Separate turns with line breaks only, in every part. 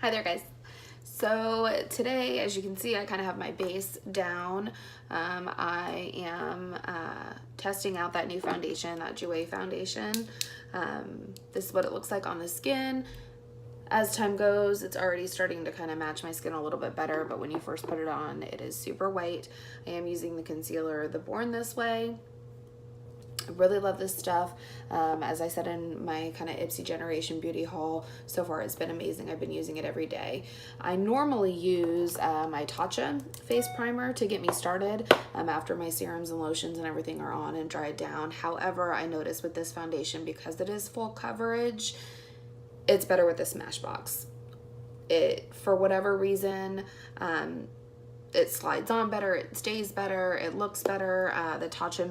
Hi there, guys. So today, as you can see, I kind of have my base down. I am testing out that new foundation, that Jouer foundation. This is what it looks like on the skin. As time goes, it's already starting to kind of match my skin a little bit better, but when you first put it on, it is super white. I am using the concealer, the Born This Way. I really love this stuff. As I said in my kind of Ipsy Generation beauty haul, so far it's been amazing. I've been using it every day. I normally use my Tatcha face primer to get me started after my serums and lotions and everything are on and dried down. However, I noticed with this foundation, because it is full coverage, it's better with the Smashbox. For whatever reason, it slides on better, it stays better, it looks better. The Tatcha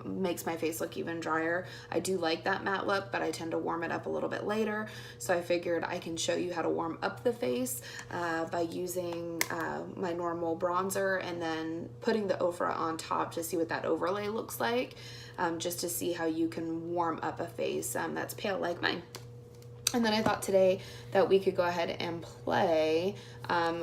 makes my face look even drier. I do like that matte look, but I tend to warm it up a little bit later. So I figured I can show you how to warm up the face by using my normal bronzer and then putting the Ofra on top to see what that overlay looks like, just to see how you can warm up a face that's pale like mine. And then I thought today that we could go ahead and play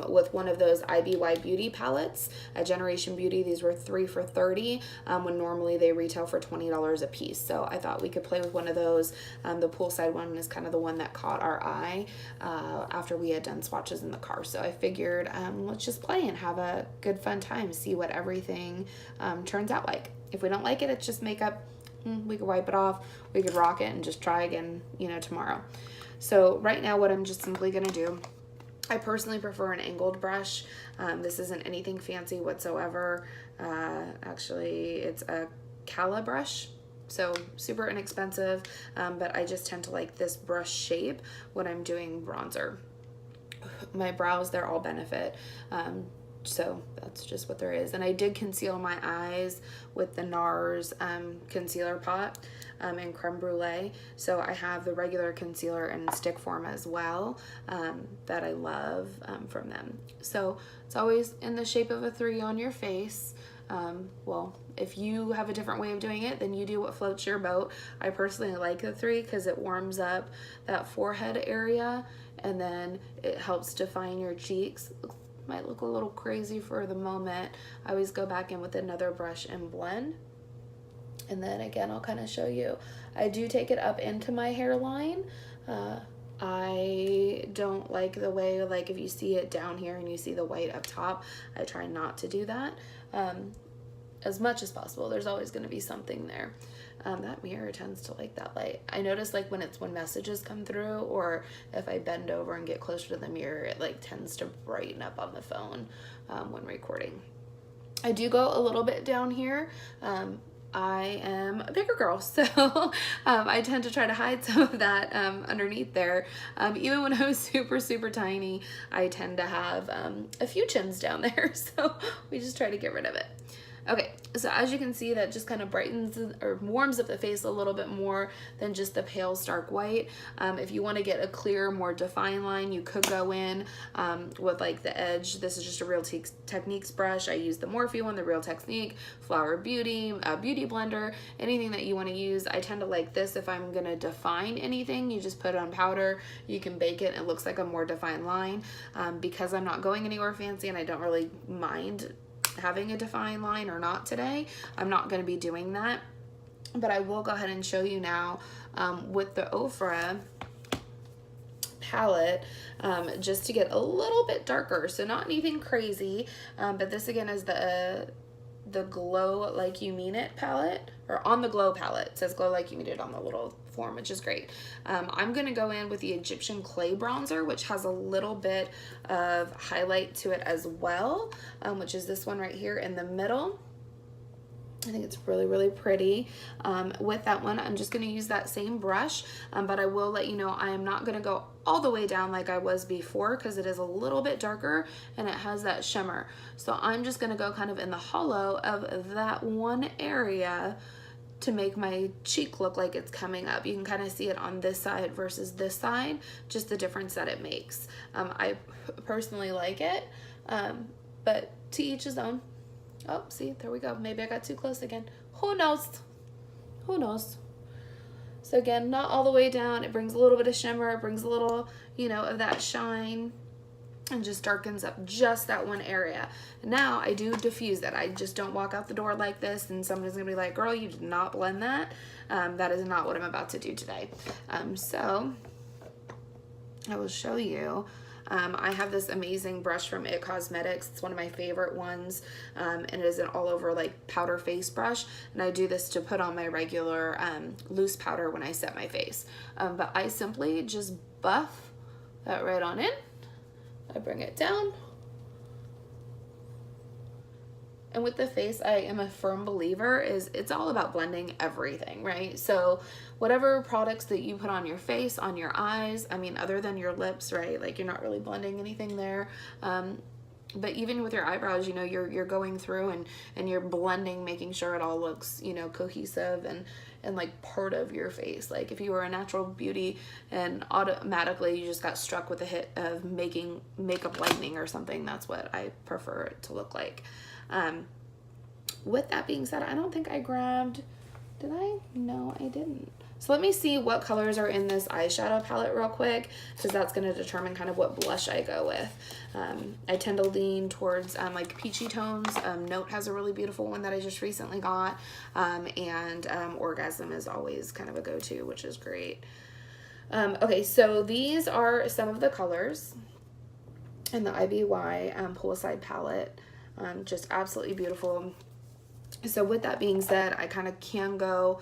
with one of those IBY Beauty palettes at Generation Beauty. These were 3 for $30 when normally they retail for $20 a piece. So I thought we could play with one of those. The poolside one is kind of the one that caught our eye after we had done swatches in the car. So I figured let's just play and have a good fun time, see what everything turns out like. If we don't like it, it's just makeup. We could wipe it off, we could rock it and just try again, tomorrow. So right now what I'm just simply gonna do, I personally prefer an angled brush. This isn't anything fancy whatsoever. Actually, it's a Cala brush, so super inexpensive, but I just tend to like this brush shape when I'm doing bronzer. My brows, they're all Benefit. So that's just what there is. And I did conceal my eyes with the NARS concealer pot in Creme Brulee. So I have the regular concealer in stick form as well that I love from them. So it's always in the shape of a 3 on your face. Well, if you have a different way of doing it, then you do what floats your boat. I personally like the 3 because it warms up that forehead area and then it helps define your cheeks. Might look a little crazy for the moment. I always go back in with another brush and blend. And then again, I'll kind of show you. I do take it up into my hairline. I don't like the way, like if you see it down here and you see the white up top, I try not to do that as much as possible. There's always going to be something there. That mirror tends to like that light. I notice like when messages come through or if I bend over and get closer to the mirror, it like tends to brighten up on the phone when recording. I do go a little bit down here. I am a bigger girl, so I tend to try to hide some of that underneath there. Even when I was super, super tiny, I tend to have a few chins down there, so we just try to get rid of it. Okay, so as you can see, that just kind of brightens or warms up the face a little bit more than just the pale stark white. If you want to get a clear, more defined line, you could go in with like the edge. This is just a Real Techniques brush. I use the Morphe one, the Real Technique, Flower Beauty, Beauty Blender, anything that you want to use. I tend to like this if I'm going to define anything. You just put it on powder, you can bake it, and it looks like a more defined line. Because I'm not going anywhere fancy and I don't really mind having a defined line or not today, I'm not going to be doing that, but I will go ahead and show you now with the Ofra palette just to get a little bit darker, so not anything crazy, but this again is the Glow Like You Mean It palette, or On the Glow palette. It says Glow Like You Mean It on the little form, which is great. I'm gonna go in with the Egyptian Clay bronzer, which has a little bit of highlight to it as well, which is this one right here in the middle. I think it's really, really pretty. With that one, I'm just gonna use that same brush, but I will let you know I am not gonna go all the way down like I was before because it is a little bit darker and it has that shimmer. So I'm just gonna go kind of in the hollow of that one area to make my cheek look like it's coming up. You can kind of see it on this side versus this side, just the difference that it makes. I personally like it, but to each his own. Oh, see, there we go. Maybe I got too close again. Who knows? Who knows? So again, not all the way down. It brings a little bit of shimmer. It brings a little, you know, of that shine, and just darkens up just that one area. Now I do diffuse that. I just don't walk out the door like this and somebody's gonna be like, girl, you did not blend that. That is not what I'm about to do today. So I will show you. I have this amazing brush from IT Cosmetics. It's one of my favorite ones, and it is an all over like powder face brush, and I do this to put on my regular loose powder when I set my face. But I simply just buff that right on in. I bring it down. And with the face, I am a firm believer is it's all about blending everything, right? So whatever products that you put on your face, on your eyes, I mean, other than your lips, right? Like you're not really blending anything there. But even with your eyebrows, you know, you're going through and you're blending, making sure it all looks, you know, cohesive and like part of your face. Like if you were a natural beauty and automatically you just got struck with a hit of making makeup lightning or something, that's what I prefer it to look like. With that being said, I don't think I grabbed, did I? No, I didn't. So let me see what colors are in this eyeshadow palette real quick, because that's going to determine kind of what blush I go with. I tend to lean towards like peachy tones. Note has a really beautiful one that I just recently got, and Orgasm is always kind of a go-to, which is great. Okay, so these are some of the colors in the IBY Poolside palette. Just absolutely beautiful. So with that being said, I kind of can go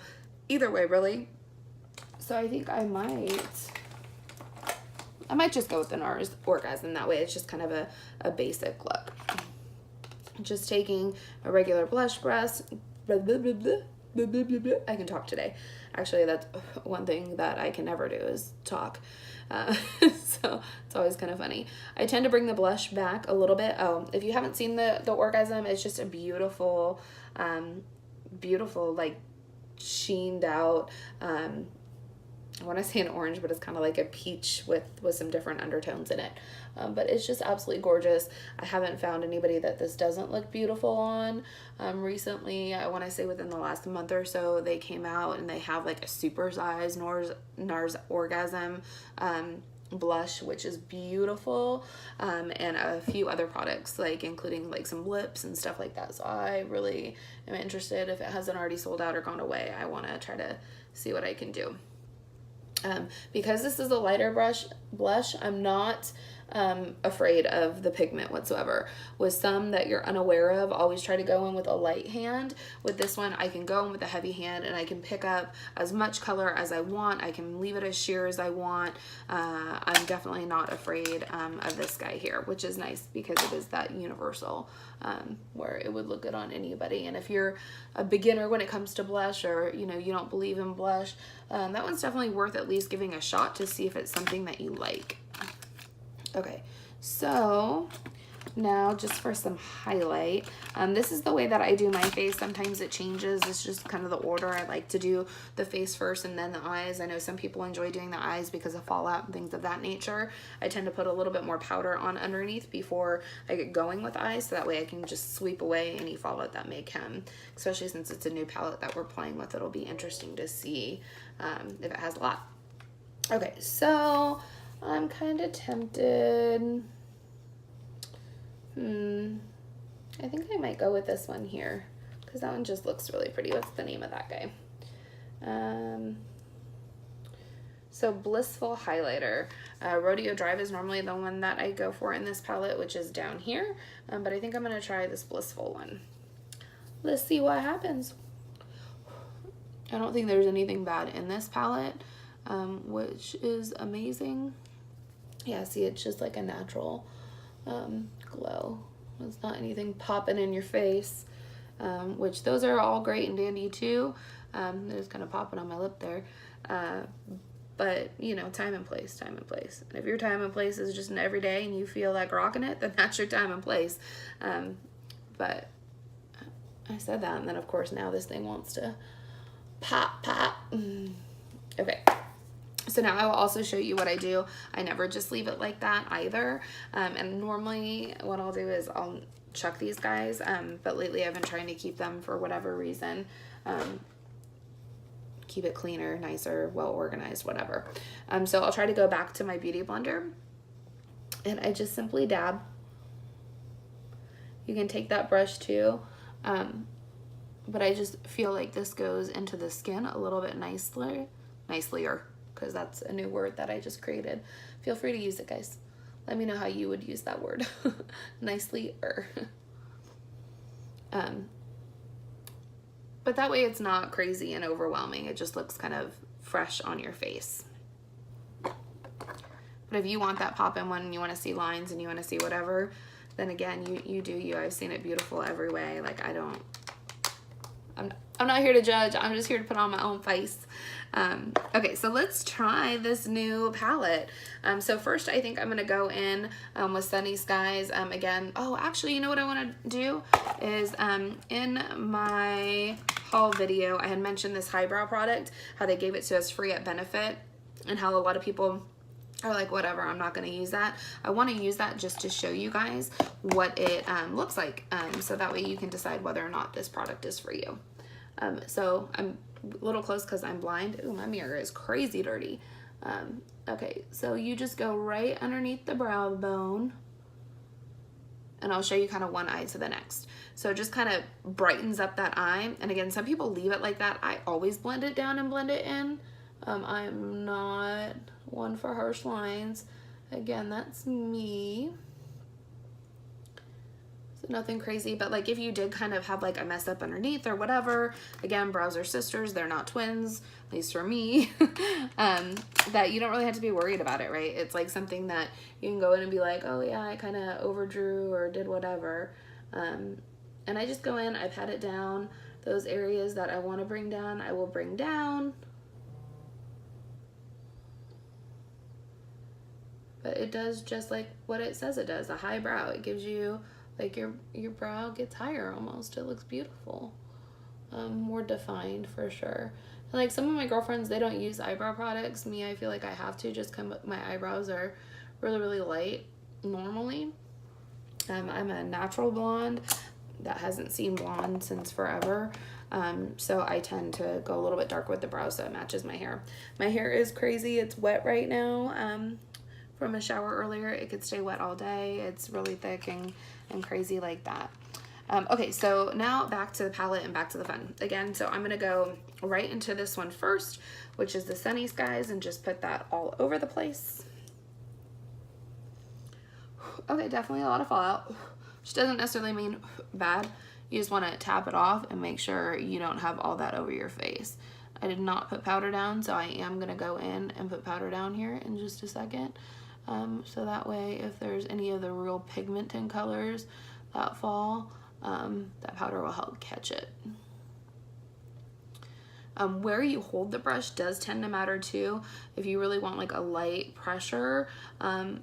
either way, really. So I think I might just go with the NARS Orgasm. That way it's just kind of a basic look. Just taking a regular blush brush. I can talk today. Actually, that's one thing that I can never do is talk. So it's always kind of funny. I tend to bring the blush back a little bit. Oh, if you haven't seen the Orgasm, it's just a beautiful, beautiful, like sheened out, I want to say an orange, but it's kind of like a peach with some different undertones in it. But it's just absolutely gorgeous. I haven't found anybody that this doesn't look beautiful on. Recently, I want to say within the last month or so, they came out and they have like a super size NARS Orgasm blush, which is beautiful, and a few other products, like including like some lips and stuff like that. So I really am interested. If it hasn't already sold out or gone away, I want to try to see what I can do. Because this is a lighter blush, I'm not afraid of the pigment whatsoever. With some that you're unaware of, always try to go in with a light hand. With this one, I can go in with a heavy hand and I can pick up as much color as I want. I can leave it as sheer as I want. I'm definitely not afraid of this guy here, which is nice because it is that universal, where it would look good on anybody. And if you're a beginner when it comes to blush, or you know, you don't believe in blush, that one's definitely worth at least giving a shot to see if it's something that you like. Okay, so now just for some highlight, this is the way that I do my face. Sometimes it changes. It's just kind of the order. I like to do the face first and then the eyes. I know some people enjoy doing the eyes because of fallout and things of that nature. I tend to put a little bit more powder on underneath before I get going with eyes, so that way I can just sweep away any fallout that may come, especially since it's a new palette that we're playing with. It'll be interesting to see if it has a lot. Okay, so I'm kind of tempted. I think I might go with this one here because that one just looks really pretty. What's the name of that guy? So Blissful Highlighter. Rodeo Drive is normally the one that I go for in this palette, which is down here. But I think I'm going to try this Blissful one. Let's see what happens. I don't think there's anything bad in this palette, which is amazing. Yeah, see, it's just like a natural glow. It's not anything popping in your face, which those are all great and dandy too. They're just kind of popping on my lip there. But, you know, time and place, time and place. And if your time and place is just an everyday and you feel like rocking it, then that's your time and place. But I said that, and then of course now this thing wants to pop. Okay. So now I will also show you what I do. I never just leave it like that either. And normally what I'll do is I'll chuck these guys. But lately I've been trying to keep them for whatever reason. keep it cleaner, nicer, well organized, whatever. So I'll try to go back to my Beauty Blender, and I just simply dab. You can take that brush too, but I just feel like this goes into the skin a little bit nicelier, because that's a new word that I just created. Feel free to use it, guys. Let me know how you would use that word. Nicely-er. But that way it's not crazy and overwhelming. It just looks kind of fresh on your face. But if you want that pop-in one and you want to see lines and you want to see whatever, then again, you do you. I've seen it beautiful every way. Like, I'm not here to judge. I'm just here to put on my own face. Okay, so let's try this new palette. So first I think I'm gonna go in with Sunny Skies. Again, oh, actually, you know what I wanna do is in my haul video, I had mentioned this highbrow product, how they gave it to us free at Benefit, and how a lot of people are like, whatever, I'm not going to use that. I want to use that just to show you guys what it looks like, so that way you can decide whether or not this product is for you. So I'm a little close because I'm blind. Ooh, my mirror is crazy dirty. Okay, so you just go right underneath the brow bone, and I'll show you kind of one eye to the next. So it just kind of brightens up that eye. And again, some people leave it like that. I always blend it down and blend it in. I'm not one for harsh lines. Again, that's me. So nothing crazy, but like if you did kind of have like a mess up underneath or whatever, again, brows are sisters, they're not twins, at least for me, that you don't really have to be worried about it, right? It's like something that you can go in and be like, oh yeah, I kind of overdrew or did whatever. And I just go in, I pat it down. Those areas that I want to bring down, I will bring down. But it does just like what it says it does, a high brow. It gives you, like, your brow gets higher almost. It looks beautiful. More defined for sure. And like some of my girlfriends, they don't use eyebrow products. Me, I feel like I have to, just come, my eyebrows are really, really light normally. I'm a natural blonde that hasn't seen blonde since forever. So I tend to go a little bit dark with the brows so it matches my hair. My hair is crazy. It's wet right now. From a shower earlier, it could stay wet all day. It's really thick and crazy like that. Okay, so now back to the palette and back to the fun. Again, so I'm gonna go right into this one first, which is the Sunny Skies, and just put that all over the place. Okay, definitely a lot of fallout, which doesn't necessarily mean bad. You just wanna tap it off and make sure you don't have all that over your face. I did not put powder down, so I am gonna go in and put powder down here in just a second. So that way, if there's any of the real pigment in colors that fall, that powder will help catch it. Where you hold the brush does tend to matter too. If you really want like a light pressure,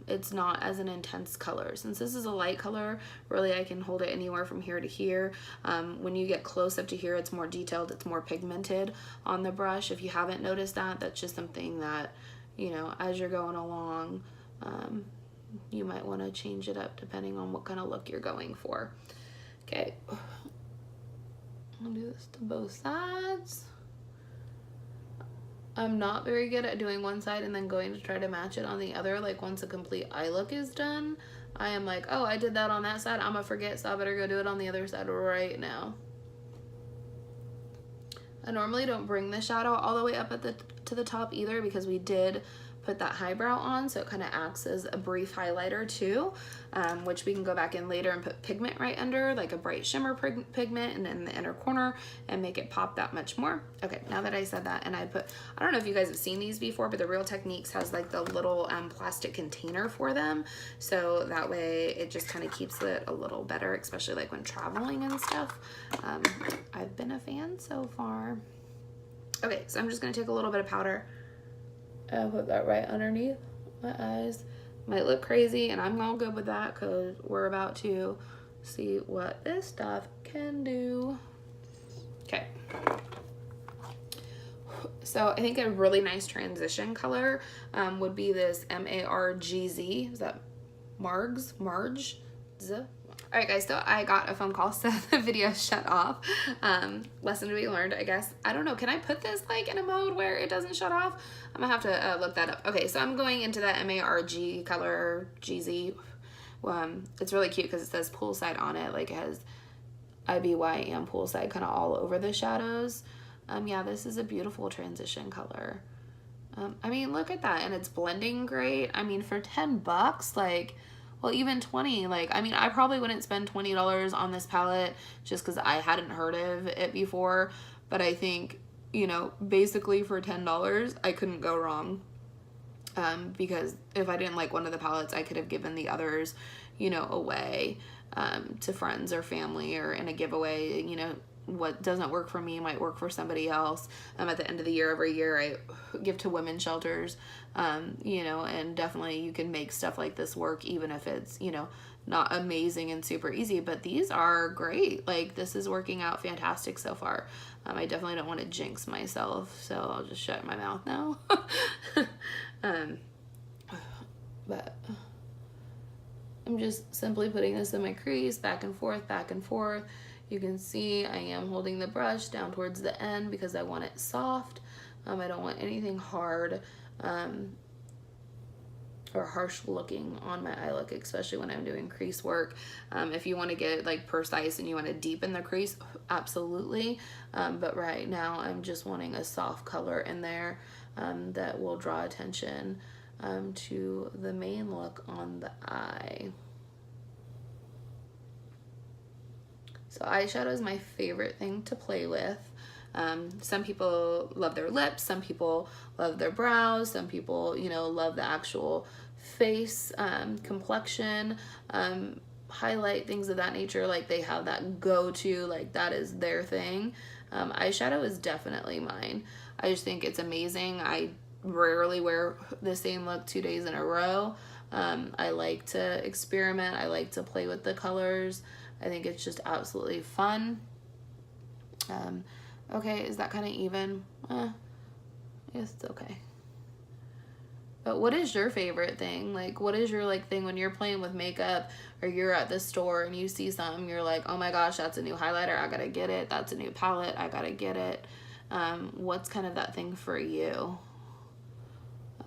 it's not as an intense color. Since this is a light color, really I can hold it anywhere from here to here. When you get close up to here, it's more detailed, it's more pigmented on the brush. If you haven't noticed that, that's just something that, you know, as you're going along, you might want to change it up depending on what kind of look you're going for. Okay, I'll do this to both sides. I'm not very good at doing one side and then going to try to match it on the other. Like once a complete eye look is done, I am like, oh, I did that on that side, I'm gonna forget, so I better go do it on the other side right now. I normally don't bring the shadow all the way up at to the top either, because we did put that highbrow on, so it kind of acts as a brief highlighter too, which we can go back in later and put pigment right under, like a bright shimmer pigment, and in the inner corner, and make it pop that much more. Okay, now that I said that, and I don't know if you guys have seen these before, but the Real Techniques has like the little plastic container for them, so that way it just kind of keeps it a little better, especially like when traveling and stuff. I've been a fan so far. Okay, so I'm just gonna take a little bit of powder and put that right underneath my eyes. Might look crazy, and I'm all good with that because we're about to see what this stuff can do. Okay. So I think a really nice transition color would be this MARGZ. Is that Margs? All right, guys, so I got a phone call, so the video shut off. Lesson to be learned, I guess. I don't know. Can I put this like in a mode where it doesn't shut off? I'm gonna have to look that up. Okay, so I'm going into that MARG color GZ. It's really cute because it says poolside on it. Like it has IBY and poolside kind of all over the shadows. Yeah, this is a beautiful transition color. I mean, look at that, and it's blending great. I mean, for 10 bucks, like, well, even 20, like, I mean, I probably wouldn't spend $20 on this palette just because I hadn't heard of it before, but I think, you know, basically for $10, I couldn't go wrong, because if I didn't like one of the palettes, I could have given the others, you know, away, to friends or family or in a giveaway. You know, what doesn't work for me might work for somebody else. At the end of the year, every year I give to women's shelters, you know, and definitely you can make stuff like this work even if it's, you know, not amazing and super easy, but these are great. Like, this is working out fantastic so far. I definitely don't want to jinx myself, so I'll just shut my mouth now. But I'm just simply putting this in my crease, back and forth, back and forth. You can see I am holding the brush down towards the end because I want it soft. I don't want anything hard or harsh looking on my eye look, especially when I'm doing crease work. If you want to get like precise and you want to deepen the crease, absolutely. But right now I'm just wanting a soft color in there that will draw attention to the main look on the eye. So eyeshadow is my favorite thing to play with. Some people love their lips, some people love their brows, some people, you know, love the actual face, complexion, highlight, things of that nature. Like they have that go-to, like that is their thing. Eyeshadow is definitely mine. I just think it's amazing. I rarely wear the same look 2 days in a row. I like to experiment. I like to play with the colors. I think it's just absolutely fun. Okay, is that kind of even? Yes, it's okay. But what is your favorite thing? Like, what is your like thing when you're playing with makeup or you're at the store and you see something, you're like, oh my gosh, that's a new highlighter, I gotta get it. That's a new palette, I gotta get it. What's kind of that thing for you?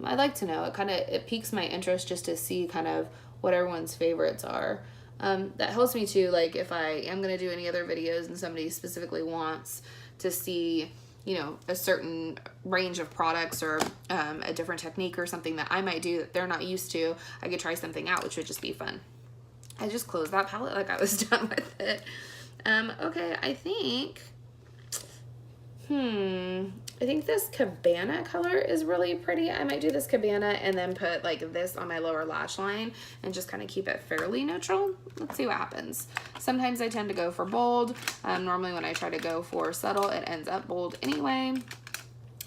I'd like to know. It piques my interest just to see kind of what everyone's favorites are. That helps me too, like if I am going to do any other videos and somebody specifically wants to see, you know, a certain range of products or a different technique or something that I might do that they're not used to, I could try something out, which would just be fun. I just closed that palette like I was done with it. Okay, I think this Cabana color is really pretty. I might do this Cabana and then put like this on my lower lash line and just kind of keep it fairly neutral. Let's see what happens. Sometimes I tend to go for bold. Normally when I try to go for subtle, it ends up bold anyway.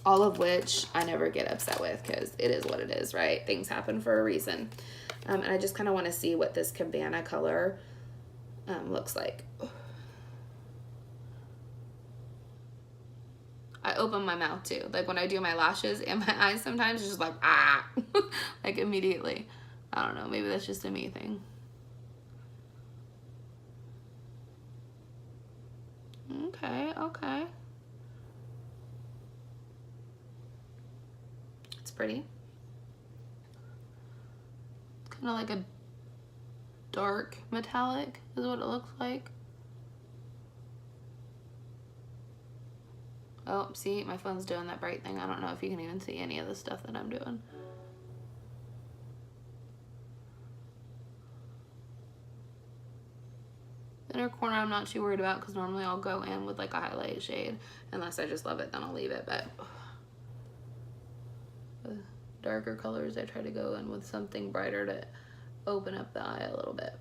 All of which I never get upset with because it is what it is, right? Things happen for a reason. And I just kind of want to see what this Cabana color looks like. I open my mouth too. Like when I do my lashes and my eyes sometimes, it's just like, ah, like immediately. I don't know, maybe that's just a me thing. Okay, okay. It's pretty. Kind of like a dark metallic is what it looks like. Oh, see, my phone's doing that bright thing. I don't know if you can even see any of the stuff that I'm doing. The inner corner I'm not too worried about because normally I'll go in with like a highlight shade. Unless I just love it, then I'll leave it. But the darker colors, I try to go in with something brighter to open up the eye a little bit.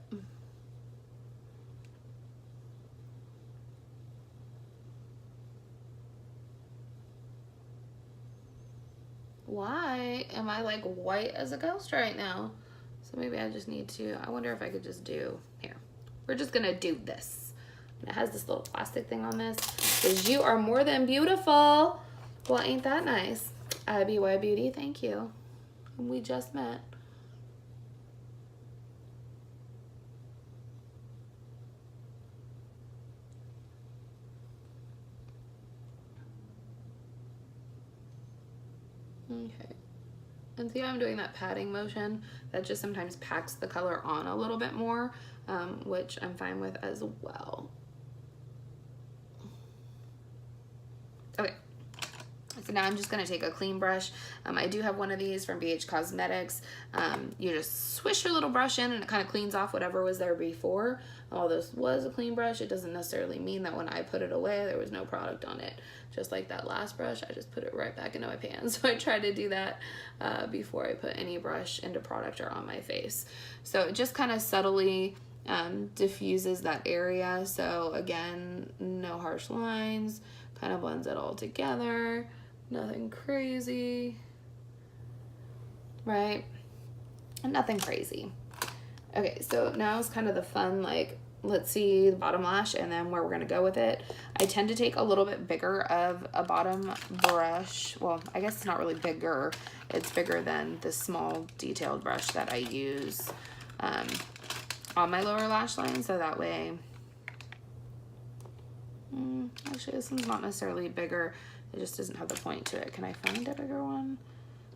Why am I like white as a ghost right now? So maybe I just need to, I wonder if I could just do, here. We're just gonna do this. And it has this little plastic thing on this. Because you are more than beautiful. Well, ain't that nice? IBY Beauty, thank you. We just met. Okay. And see how I'm doing that patting motion? That just sometimes packs the color on a little bit more, which I'm fine with as well. Okay. So now I'm just going to take a clean brush. I do have one of these from BH Cosmetics. You just swish your little brush in and it kind of cleans off whatever was there before. Although this was a clean brush, it doesn't necessarily mean that when I put it away, there was no product on it. Just like that last brush, I just put it right back into my pan. So I try to do that before I put any brush into product or on my face. So it just kind of subtly diffuses that area. So again, no harsh lines, kind of blends it all together. Nothing crazy, right? And nothing crazy. Okay, so now is kind of the fun, like, let's see the bottom lash and then where we're gonna go with it. I tend to take a little bit bigger of a bottom brush. Well, I guess it's not really bigger. It's bigger than the small detailed brush that I use on my lower lash line, so that way, actually this one's not necessarily bigger. It just doesn't have the point to it. Can I find a bigger one?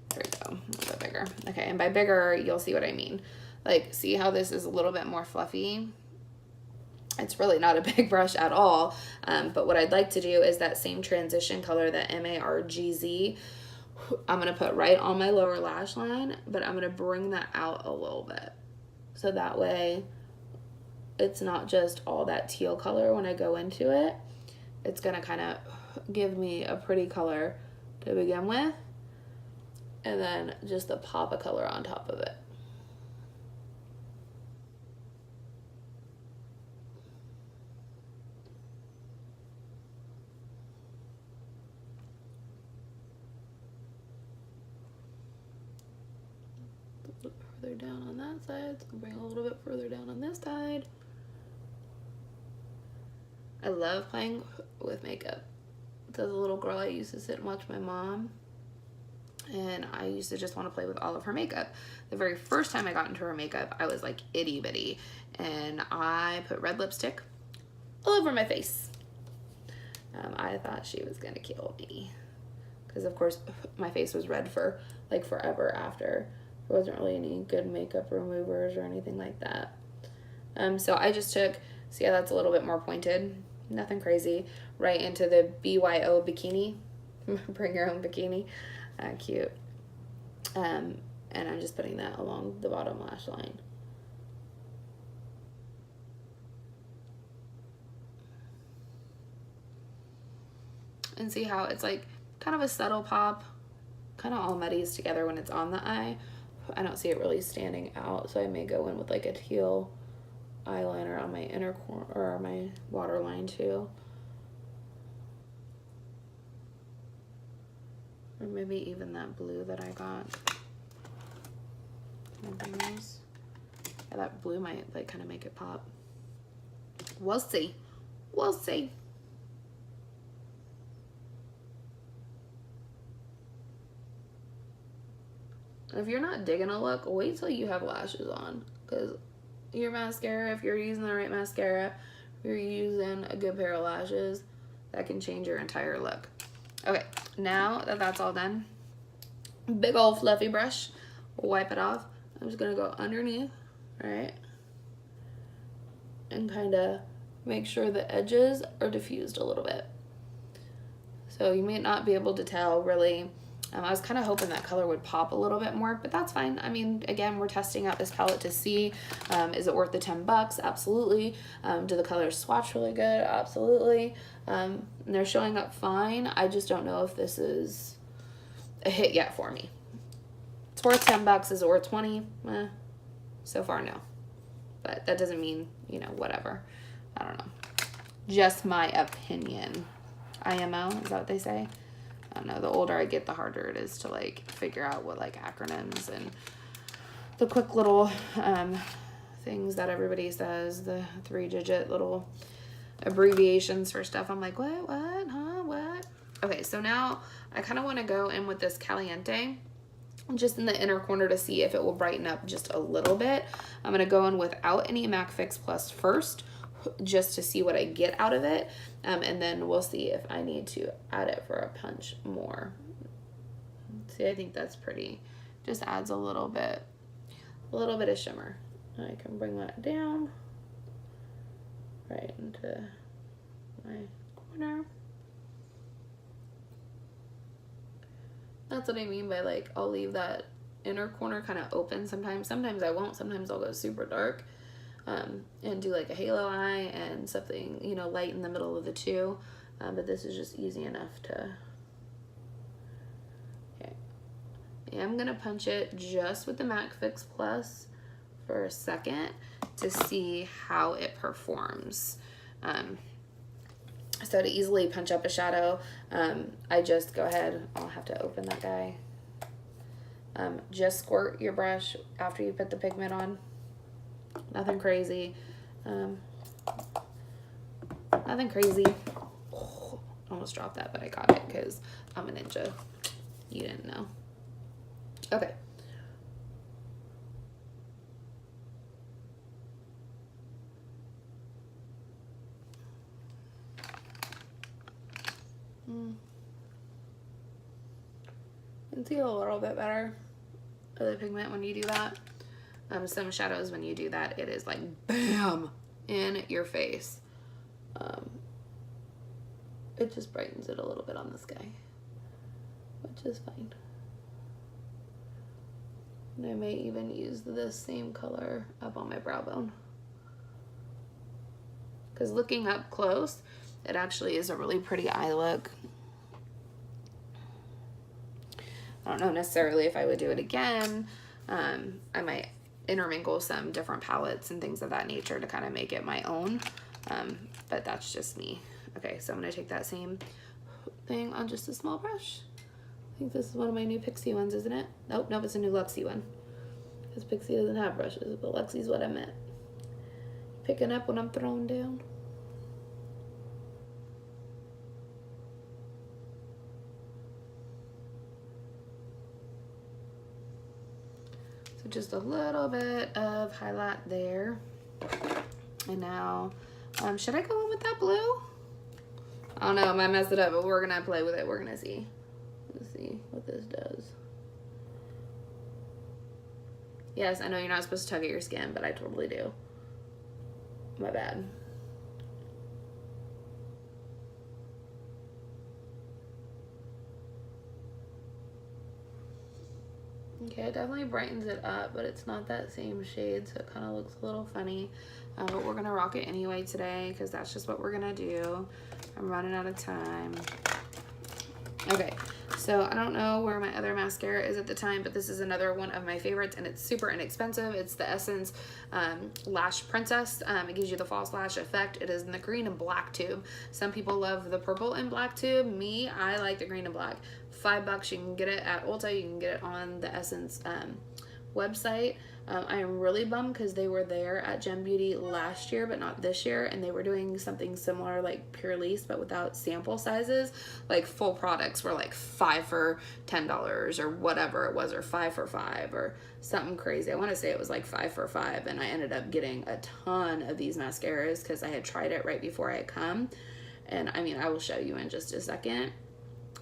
There we go, a little bit bigger. Okay, and by bigger, you'll see what I mean. Like, see how this is a little bit more fluffy? It's really not a big brush at all, but what I'd like to do is that same transition color, that MARGZ, I'm gonna put right on my lower lash line, but I'm gonna bring that out a little bit. So that way, it's not just all that teal color when I go into it. It's gonna kind of give me a pretty color to begin with, and then just a pop of color on top of it. A little bit further down on that side, so I'll bring a little bit further down on this side. I love playing with makeup. As a little girl, I used to sit and watch my mom, and I used to just want to play with all of her makeup. The very first time I got into her makeup, I was like itty bitty, and I put red lipstick all over my face. I thought she was gonna kill me, because of course my face was red for like forever after. There wasn't really any good makeup removers or anything like that. So I just took, see how that's a little bit more pointed? Nothing crazy. Right into the BYO bikini. Bring your own bikini. Cute. And I'm just putting that along the bottom lash line. And see how it's like kind of a subtle pop, kind of all muddies together when it's on the eye. I don't see it really standing out, so I may go in with like a teal eyeliner on my inner corner or my waterline too. Or maybe even that blue that I got. Yeah, that blue might like kind of make it pop. We'll see. We'll see. If you're not digging a look, wait till you have lashes on, because your mascara, if you're using the right mascara, if you're using a good pair of lashes, that can change your entire look. Okay, now that that's all done, big old fluffy brush, wipe it off. I'm just gonna go underneath, right, and kind of make sure the edges are diffused a little bit. So you may not be able to tell really. I was kind of hoping that color would pop a little bit more, but that's fine. I mean, again, we're testing out this palette to see, is it worth the $10? Absolutely. Do the colors swatch really good? Absolutely. And they're showing up fine. I just don't know if this is a hit yet for me. It's worth $10. Is it worth 20? So far, no. But that doesn't mean, you know, whatever. I don't know. Just my opinion. IMO, is that what they say? I don't know, the older I get, the harder it is to like figure out what like acronyms and the quick little things that everybody says, the 3-digit little abbreviations for stuff. I'm like, what, huh, what? Okay, so now I kind of want to go in with this Caliente just in the inner corner to see if it will brighten up just a little bit. I'm going to go in without any MAC Fix Plus first, just to see what I get out of it, and then we'll see if I need to add it for a punch more. Let's See, I think that's pretty. Just adds a little bit of shimmer. I can bring that down right into my corner. That's what I mean by like, I'll leave that inner corner kind of open sometimes. Sometimes I won't. Sometimes I'll go super dark and do like a halo eye and something, you know, light in the middle of the two. But this is just easy enough to, okay. Yeah, I'm gonna punch it just with the MAC Fix Plus for a second to see how it performs. So to easily punch up a shadow, I just go ahead, I'll have to open that guy. Just squirt your brush after you put the pigment on. Nothing crazy. Nothing crazy. Oh, almost dropped that, but I got it because I'm a ninja. You didn't know. Okay. You can see a little bit better of the pigment when you do that. Some shadows, when you do that, it is like BAM in your face. It just brightens it a little bit on this guy, which is fine. And I may even use this same color up on my brow bone. Because looking up close, it actually is a really pretty eye look. I don't know necessarily if I would do it again. I might intermingle some different palettes and things of that nature to kind of make it my own. But that's just me. Okay, so I'm gonna take that same thing on just a small brush. I think this is one of my new Pixie ones, isn't it? Nope, it's a new Luxie one. Because Pixie doesn't have brushes, but Luxie's what I meant. Picking up when I'm throwing down. So just a little bit of highlight there. And now, should I go in with that blue? I don't know, I might mess it up, but we're gonna play with it. We're gonna see. Let's see what this does. Yes, I know you're not supposed to tug at your skin, but I totally do. My bad. Okay, it definitely brightens it up, but it's not that same shade, so it kind of looks a little funny. But we're gonna rock it anyway today, because that's just what we're gonna do. I'm running out of time. Okay, so I don't know where my other mascara is at the time, but this is another one of my favorites, and it's super inexpensive. It's the Essence Lash Princess. It gives you the false lash effect. It is in the green and black tube. Some people love the purple and black tube. Me, I like the green and black. $5, you can get it at Ulta. You can get it on the Essence website. I am really bummed because they were there at Gem Beauty last year, but not this year, and they were doing something similar like Purlisse, but without sample sizes. Like full products were like 5 for $10 or whatever it was, or 5 for $5 or something crazy. I want to say it was like 5 for $5, and I ended up getting a ton of these mascaras because I had tried it right before I had come. And I mean, I will show you in just a second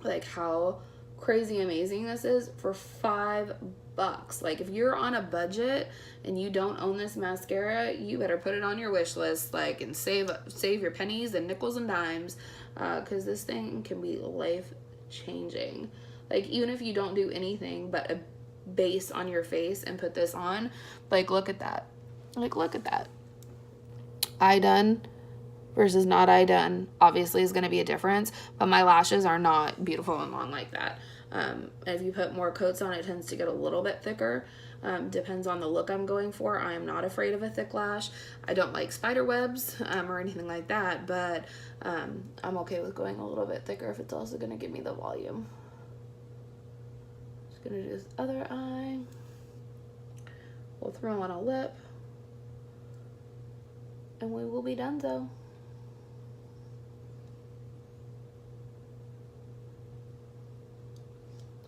like how crazy amazing this is for $5. Like if you're on a budget and you don't own this mascara, you better put it on your wish list, like, and save your pennies and nickels and dimes, because this thing can be life changing. Like even if you don't do anything but a base on your face and put this on, like look at that, like look at that. Eye done versus not eye done obviously is going to be a difference, but my lashes are not beautiful and long like that. If you put more coats on, it tends to get a little bit thicker. Depends on the look I'm going for. I am not afraid of a thick lash. I don't like spider webs or anything like that, but I'm okay with going a little bit thicker if it's also going to give me the volume. Just going to do this other eye. We'll throw on a lip, and we will be done so.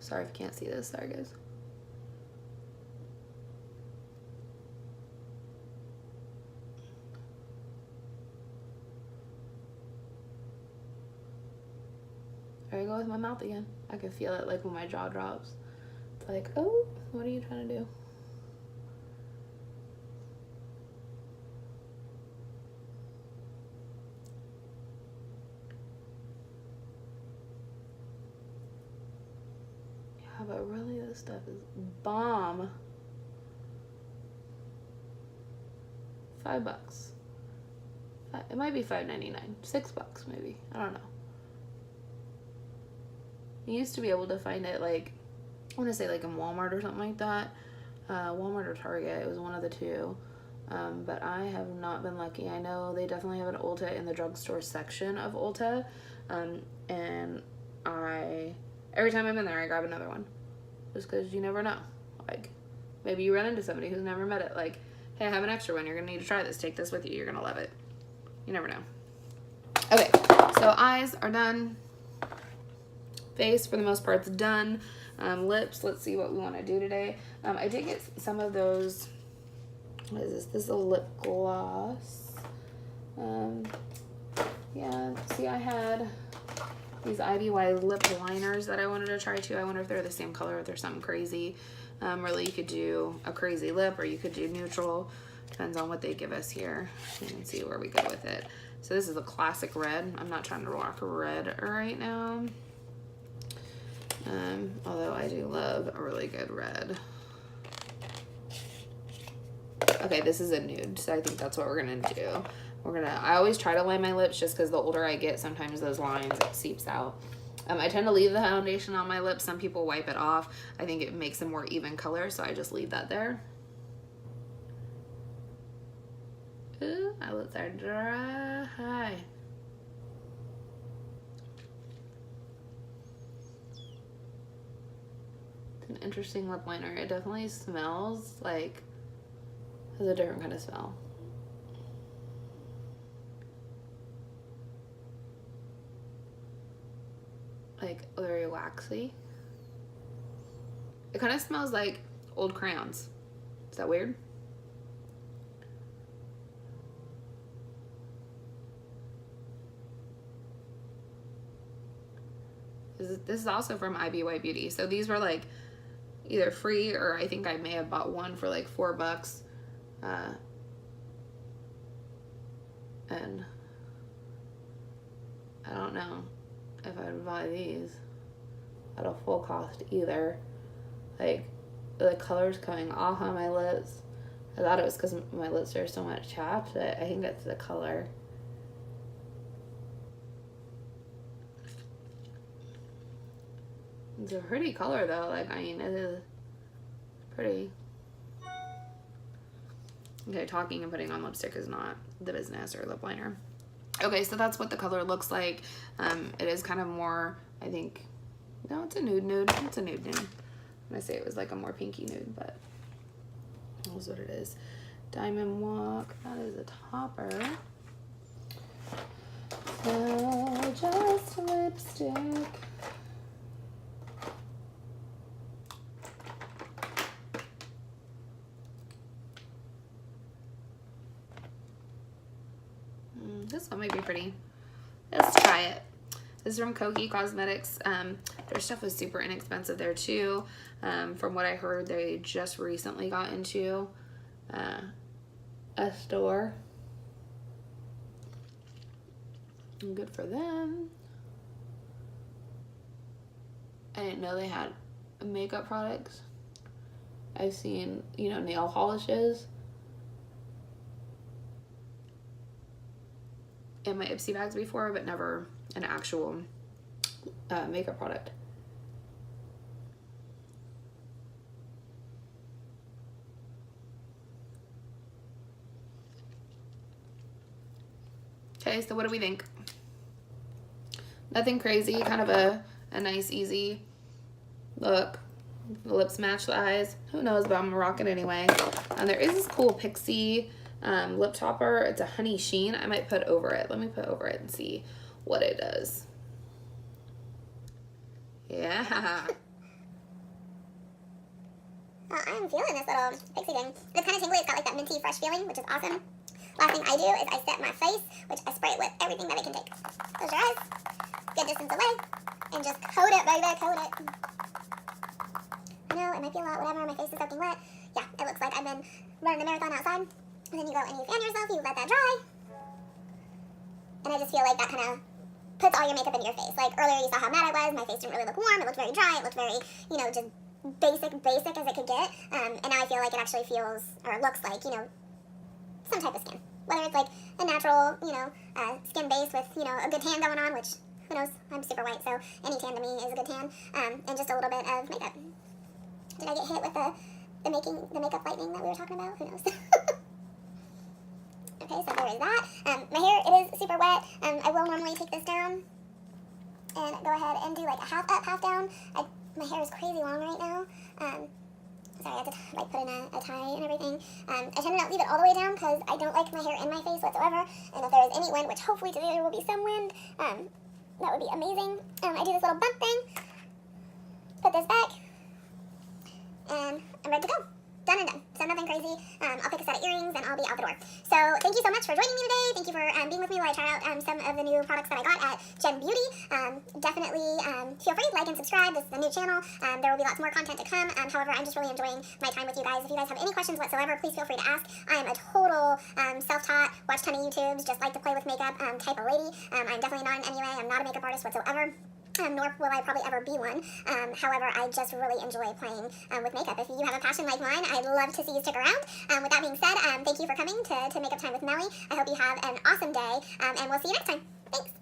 Sorry if you can't see this. Sorry, guys. There I go with my mouth again. I can feel it like when my jaw drops. like, oh, what are you trying to do? Yeah, but really this stuff is bomb. $5. It might be $5.99, $6 maybe. I don't know. You used to be able to find it like, I want to say like in Walmart or something like that. Walmart or Target, it was one of the two. But I have not been lucky. I know they definitely have an Ulta in the drugstore section of Ulta. And every time I'm in there, I grab another one. Just because you never know. Like, maybe you run into somebody who's never met it. Like, hey, I have an extra one. You're going to need to try this. Take this with you. You're going to love it. You never know. Okay, so eyes are done. Face, for the most part, is done. Lips, let's see what we want to do today. I did get some of those. What is this? This is a lip gloss. Yeah, see, I had these IBY lip liners that I wanted to try too. I wonder if they're the same color, if they're something crazy. Really, you could do a crazy lip or you could do neutral. Depends on what they give us here. You can see where we go with it. So this is a classic red. I'm not trying to rock red right now. Although I do love a really good red. Okay, this is a nude, so I think that's what we're gonna do. I always try to line my lips just because the older I get, sometimes those lines, it seeps out. I tend to leave the foundation on my lips. Some people wipe it off. I think it makes a more even color, so I just leave that there. Ooh, my lips are dry. It's an interesting lip liner. It definitely smells like, has a different kind of smell. Like very waxy. It kind of smells like old crayons. Is that weird? This is also from IBY Beauty. So these were like either free or I think I may have bought one for like $4. And I don't know if I would buy these at a full cost either. Like, the color's coming off on my lips. I thought it was because my lips are so much chapped, but I think that's the color. It's a pretty color though. Like, I mean, it is pretty. Okay, talking and putting on lipstick is not the business, or lip liner. Okay, so that's what the color looks like. It is kind of more, I think, no, it's a nude. It's a nude. I'm gonna say it was like a more pinky nude, but that's what it is. Diamond Walk, that is a topper. So just lipstick. This one might be pretty. Let's try it. This is from Kokie Cosmetics. Their stuff was super inexpensive there too. From what I heard, they just recently got into a store. Good for them. I didn't know they had makeup products. I've seen, you know, nail polishes in my Ipsy bags before, but never an actual makeup product. Okay, so what do we think? Nothing crazy, kind of a nice, easy look. The lips match the eyes. Who knows, but I'm gonna rock it anyway. There is this cool Pixie lip topper. It's a honey sheen. I might put over it. Let me put over it and see what it does. Yeah.
Well, I'm feeling this little Pixie thing. It's kind of tingly. It's got like that minty fresh feeling, which is awesome. Last thing I do is I set my face, which I spray it with everything that I can take. Close your eyes, good distance away, and just coat it, baby, coat it. I know it might be a lot, whatever, my face is soaking wet. Yeah, it looks like I've been running a marathon outside. And then you go and you fan yourself, you let that dry. And I just feel like that kind of puts all your makeup in your face. Like earlier you saw how matte I was, my face didn't really look warm, it looked very dry, it looked very, you know, just basic as it could get. And now I feel like it actually feels, or looks like, you know, some type of skin. Whether it's like a natural, you know, skin base with, you know, a good tan going on, which, who knows, I'm super white, so any tan to me is a good tan, and just a little bit of makeup. Did I get hit with the makeup lightning that we were talking about? Who knows? Okay, so there is that. My hair, it is super wet. I will normally take this down and go ahead and do like a half up, half down. My hair is crazy long right now. Sorry, I have to like put in a tie and everything. I tend to not leave it all the way down because I don't like my hair in my face whatsoever. And if there is any wind, which hopefully today there will be some wind, that would be amazing. I do this little bump thing, put this back, and I'm ready to go. Done and done. So nothing crazy. I'll pick a set of earrings and I'll be out the door. So thank you so much for joining me today. Thank you for being with me while I try out some of the new products that I got at Gem Beauty. Definitely feel free to like and subscribe. This is a new channel. There will be lots more content to come. However, I'm just really enjoying my time with you guys. If you guys have any questions whatsoever, please feel free to ask. I am a total self-taught, watch ton of YouTubes, just like to play with makeup type of lady. I'm definitely not an MUA. I'm not a makeup artist whatsoever. Nor will I probably ever be one. However, I just really enjoy playing with makeup. If you have a passion like mine, I'd love to see you stick around. With that being said, thank you for coming to Makeup Time with Melly. I hope you have an awesome day, and we'll see you next time. Thanks.